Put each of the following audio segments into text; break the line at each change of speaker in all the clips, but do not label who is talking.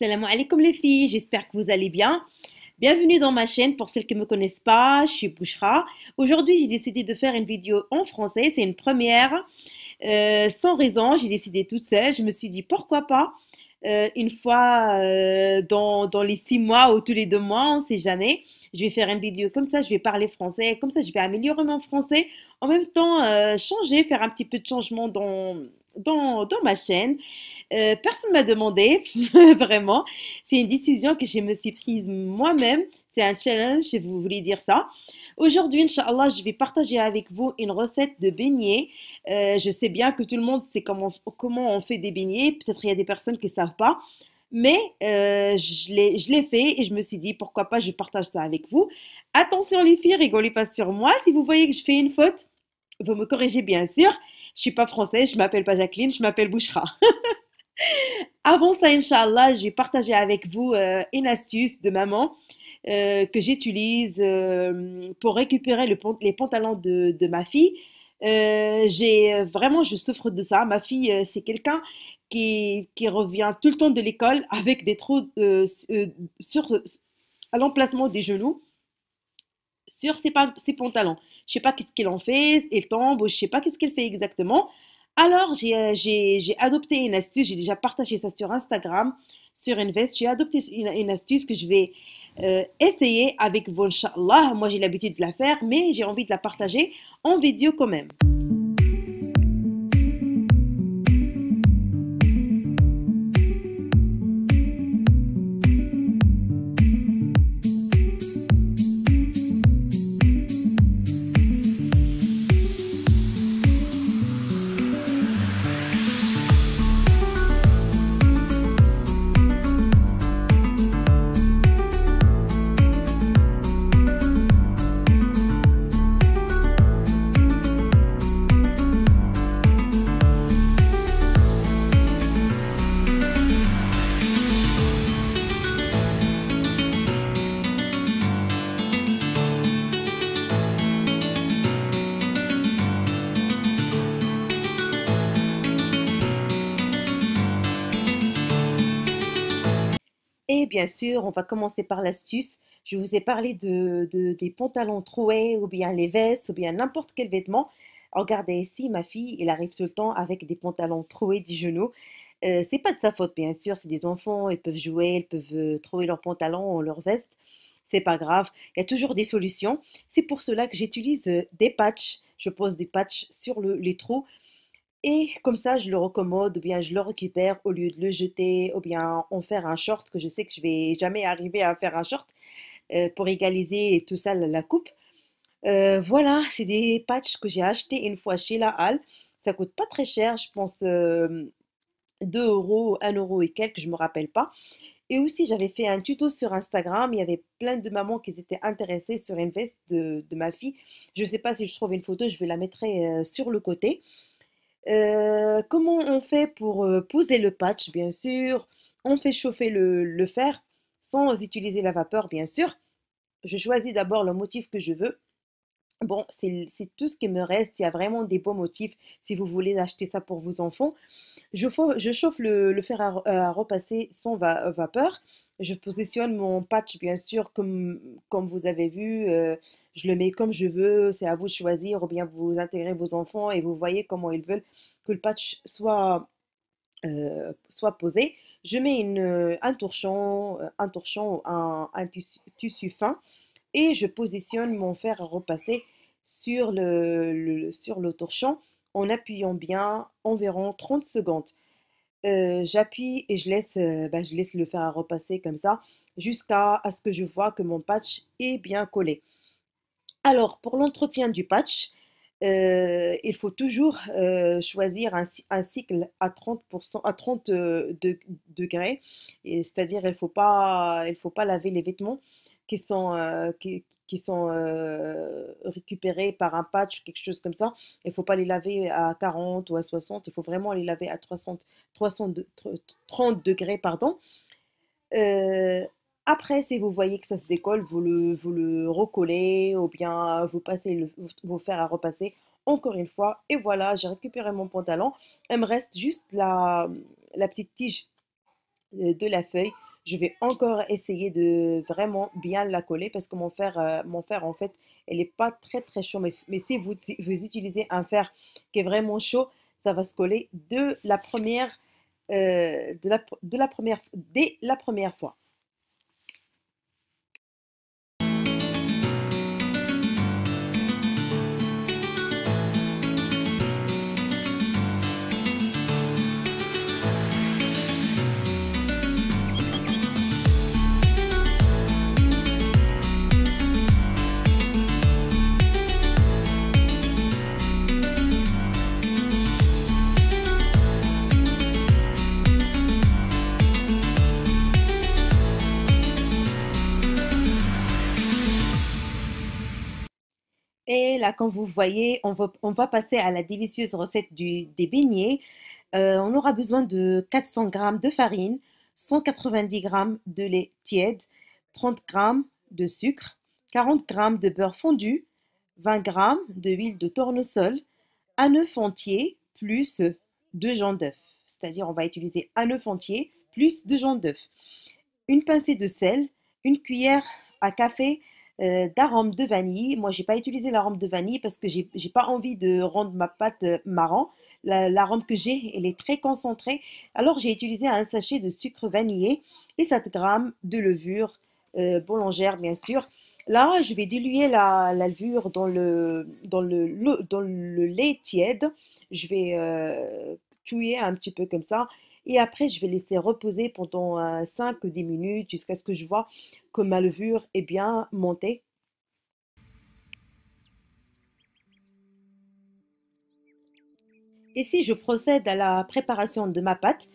Salam alaikum les filles, j'espère que vous allez bien. Bienvenue dans ma chaîne pour celles qui ne me connaissent pas, je suis Bouchra. Aujourd'hui, j'ai décidé de faire une vidéo en français, c'est une première. Sans raison, j'ai décidé toute seule. Je me suis dit pourquoi pas une fois dans les 6 mois ou tous les 2 mois, on ne sait jamais. Je vais faire une vidéo comme ça, je vais parler français, comme ça je vais améliorer mon français. En même temps, changer, faire un petit peu de changement dans ma chaîne. Personne ne m'a demandé, vraiment. C'est une décision que je me suis prise moi-même. C'est un challenge, si vous voulez dire ça. Aujourd'hui, Inch'Allah, je vais partager avec vous une recette de beignets. Je sais bien que tout le monde sait comment on fait des beignets. Peut-être il y a des personnes qui ne savent pas. Mais je l'ai fait et je me suis dit pourquoi pas je partage ça avec vous. Attention les filles, rigolez pas sur moi. Si vous voyez que je fais une faute, vous me corrigez bien sûr. Je suis pas française, je m'appelle pas Jacqueline, je m'appelle Bouchra. Avant ça, Inch'Allah, je vais partager avec vous une astuce de maman que j'utilise pour récupérer les pantalons de ma fille. Vraiment, je souffre de ça. Ma fille, c'est quelqu'un qui revient tout le temps de l'école avec des trous à l'emplacement des genoux sur ses pantalons. Je sais pas qu'est-ce qu'elle en fait, elle tombe, ou je sais pas qu'est-ce qu'elle fait exactement. Alors, j'ai adopté une astuce, j'ai déjà partagé ça sur Instagram, sur Invest. J'ai adopté une astuce que je vais essayer avec vous, Inch'Allah. Moi, j'ai l'habitude de la faire, mais j'ai envie de la partager en vidéo quand même. Et bien sûr, on va commencer par l'astuce. Je vous ai parlé des pantalons troués, ou bien les vestes, ou bien n'importe quel vêtement. Regardez ici, ma fille, elle arrive tout le temps avec des pantalons troués du genou. C'est pas de sa faute, bien sûr, c'est des enfants, ils peuvent jouer, ils peuvent trouver leurs pantalons ou leurs vestes. C'est pas grave, il y a toujours des solutions. C'est pour cela que j'utilise des patchs. Je pose des patchs sur les trous et comme ça, je le recommode ou bien je le récupère au lieu de le jeter ou bien en faire un short que je sais que je vais jamais arriver à faire un short pour égaliser et tout ça la coupe. Voilà, c'est des patchs que j'ai achetés une fois chez la Halle. Ça coûte pas très cher, je pense 2 euros, 1 euro et quelques, je me rappelle pas. Et aussi, j'avais fait un tuto sur Instagram. Il y avait plein de mamans qui étaient intéressées sur une veste de ma fille. Je ne sais pas si je trouve une photo, je vais la mettre sur le côté. Comment on fait pour poser le patch, bien sûr. On fait chauffer le fer sans utiliser la vapeur, bien sûr. Je choisis d'abord le motif que je veux. Bon, c'est tout ce qui me reste. Il y a vraiment des beaux motifs si vous voulez acheter ça pour vos enfants. Je chauffe le fer à repasser sans vapeur. Je positionne mon patch, bien sûr, comme vous avez vu. Je le mets comme je veux. C'est à vous de choisir. Ou bien vous intégrez vos enfants et vous voyez comment ils veulent que le patch soit posé. Je mets un torchon, un tissu fin et je positionne mon fer à repasser sur le torchon en appuyant bien environ 30 secondes. J'appuie et je laisse le fer à repasser comme ça jusqu'à ce que je vois que mon patch est bien collé. Alors, pour l'entretien du patch, il faut toujours choisir un cycle à 30%, à 30 degrés. C'est-à-dire, il faut pas laver les vêtements qui sont récupérés par un patch ou quelque chose comme ça. Il ne faut pas les laver à 40 ou à 60. Il faut vraiment les laver à 30 degrés, pardon. Euh, Après, si vous voyez que ça se décolle, vous le recollez ou bien vous passez vos fers à repasser encore une fois. Et voilà, j'ai récupéré mon pantalon. Il me reste juste la petite tige de la feuille. Je vais encore essayer de vraiment bien la coller parce que mon fer en fait, elle n'est pas très très chaud. Mais si vous utilisez un fer qui est vraiment chaud, ça va se coller de la première, de la première, dès la première fois. Et là, comme vous voyez, on va passer à la délicieuse recette des beignets. On aura besoin de 400 grammes de farine, 190 grammes de lait tiède, 30 grammes de sucre, 40 grammes de beurre fondu, 20 grammes d'huile de tournesol, un œuf entier plus deux jaunes d'œuf. C'est-à-dire, on va utiliser un œuf entier plus deux jaunes d'œuf, une pincée de sel, une cuillère à café d'arôme de vanille. Moi, j'ai pas utilisé l'arôme de vanille parce que j'ai pas envie de rendre ma pâte marron. L'arôme que j'ai, elle est très concentrée. Alors, j'ai utilisé un sachet de sucre vanillé et 7 grammes de levure boulangère, bien sûr. Là, je vais diluer la levure dans le lait tiède. Je vais touiller un petit peu comme ça. Et après, je vais laisser reposer pendant 5 ou 10 minutes jusqu'à ce que je vois que ma levure est bien montée. Ici, je procède à la préparation de ma pâte.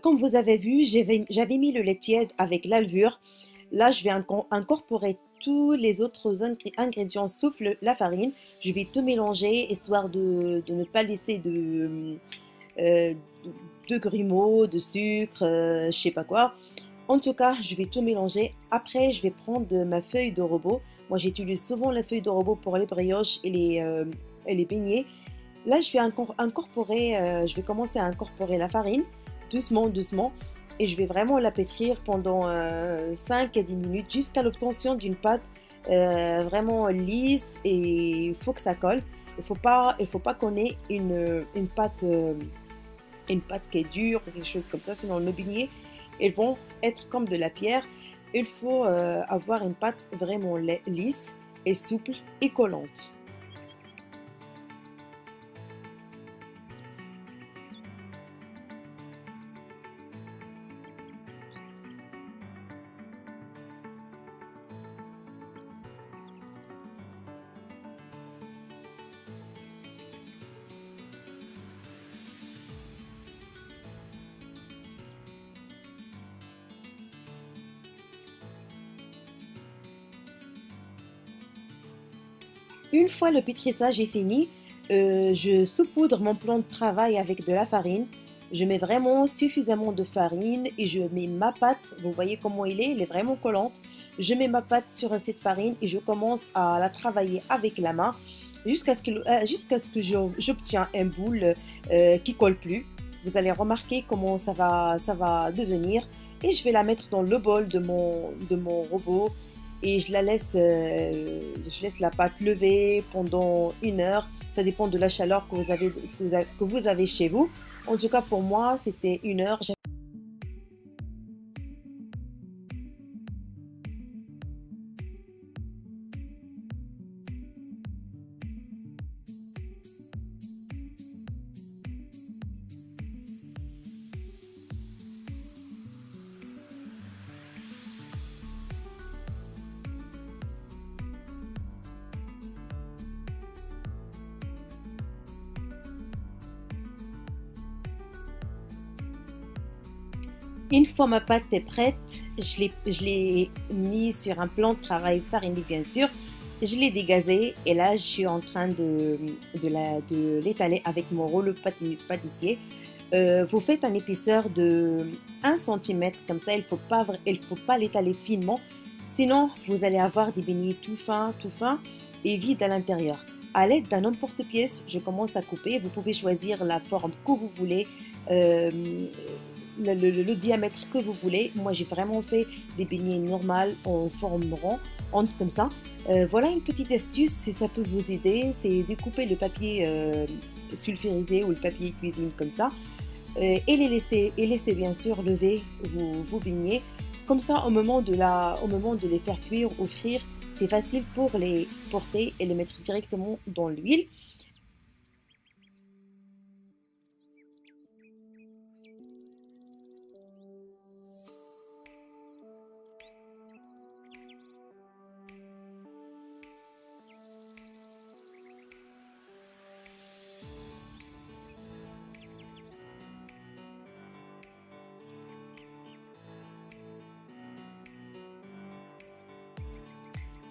Comme vous avez vu, j'avais mis le lait tiède avec la levure. Là, je vais incorporer tous les autres ingrédients sauf la farine. Je vais tout mélanger histoire de ne pas laisser euh, de grumeaux, de sucre, je sais pas quoi. En tout cas, je vais tout mélanger. Après, je vais prendre ma feuille de robot. Moi, j'utilise souvent la feuille de robot pour les brioches et les beignets. Là, je vais commencer à incorporer la farine, doucement, doucement. Et je vais vraiment la pétrir pendant 5 à 10 minutes jusqu'à l'obtention d'une pâte vraiment lisse et il faut que ça colle. Il faut pas qu'on ait une pâte qui est dure ou quelque chose comme ça, sinon nos beignets, ils vont être comme de la pierre. Il faut avoir une pâte vraiment lisse et souple et collante. Une fois le pétrissage est fini, je saupoudre mon plan de travail avec de la farine. Je mets vraiment suffisamment de farine et je mets ma pâte. Vous voyez comment elle est vraiment collante. Je mets ma pâte sur cette farine et je commence à la travailler avec la main jusqu'à ce que j'obtiens un boule qui colle plus. Vous allez remarquer comment ça va devenir et je vais la mettre dans le bol de mon robot et je laisse la pâte lever pendant 1 heure. Ça dépend de la chaleur que vous avez chez vous. En tout cas, pour moi, c'était 1 heure. Une fois ma pâte est prête, je l'ai mis sur un plan de travail fariné bien sûr. Je l'ai dégazé et là je suis en train de l'étaler avec mon rouleau pâtissier. Vous faites un épaisseur de 1 cm comme ça, il faut pas l'étaler finement. Sinon, vous allez avoir des beignets tout fins et vides à l'intérieur. À l'aide d'un emporte-pièce, je commence à couper. Vous pouvez choisir la forme que vous voulez. Euh, le diamètre que vous voulez. Moi, j'ai vraiment fait des beignets normales en forme rond, comme ça. Voilà une petite astuce, si ça peut vous aider, c'est découper le papier sulfurisé ou le papier cuisine comme ça. Et laisser bien sûr lever vos beignets. Comme ça, au moment de les faire cuire ou frire, c'est facile pour les porter et les mettre directement dans l'huile.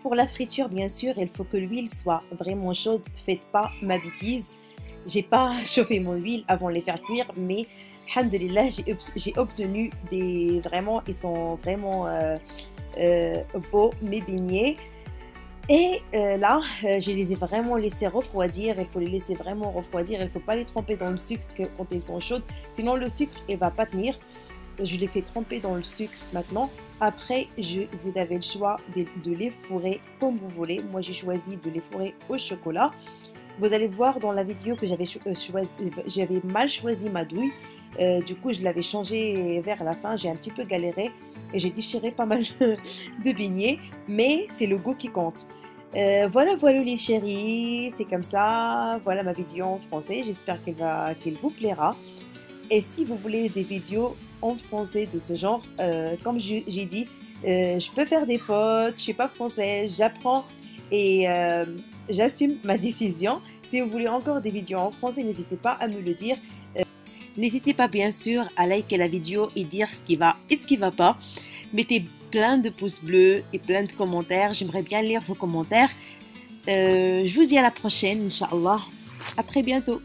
Pour la friture, bien sûr, il faut que l'huile soit vraiment chaude. Faites pas ma bêtise. J'ai pas chauffé mon huile avant de les faire cuire, mais alhamdoulilah, j'ai obtenu des vraiment, ils sont vraiment beaux mes beignets. Et là, je les ai vraiment laissés refroidir. Il faut les laisser vraiment refroidir. Il ne faut pas les tremper dans le sucre quand ils sont chaudes. Sinon, le sucre, il ne va pas tenir. Je les fais tremper dans le sucre maintenant. Après, vous avez le choix de les fourrer comme vous voulez. Moi, j'ai choisi de les fourrer au chocolat. Vous allez voir dans la vidéo que j'avais mal choisi ma douille. Du coup, je l'avais changé vers la fin. J'ai un petit peu galéré et j'ai déchiré pas mal de beignets. Mais c'est le goût qui compte. Voilà les chéris, c'est comme ça. Voilà ma vidéo en français. J'espère qu'elle vous plaira. Et si vous voulez des vidéos en français de ce genre, comme j'ai dit, je peux faire des fautes, je ne suis pas française, j'apprends et j'assume ma décision. Si vous voulez encore des vidéos en français, n'hésitez pas à me le dire. N'hésitez pas bien sûr à liker la vidéo et dire ce qui va et ce qui ne va pas. Mettez plein de pouces bleus et plein de commentaires. J'aimerais bien lire vos commentaires. Je vous dis à la prochaine, Inch'Allah. À très bientôt.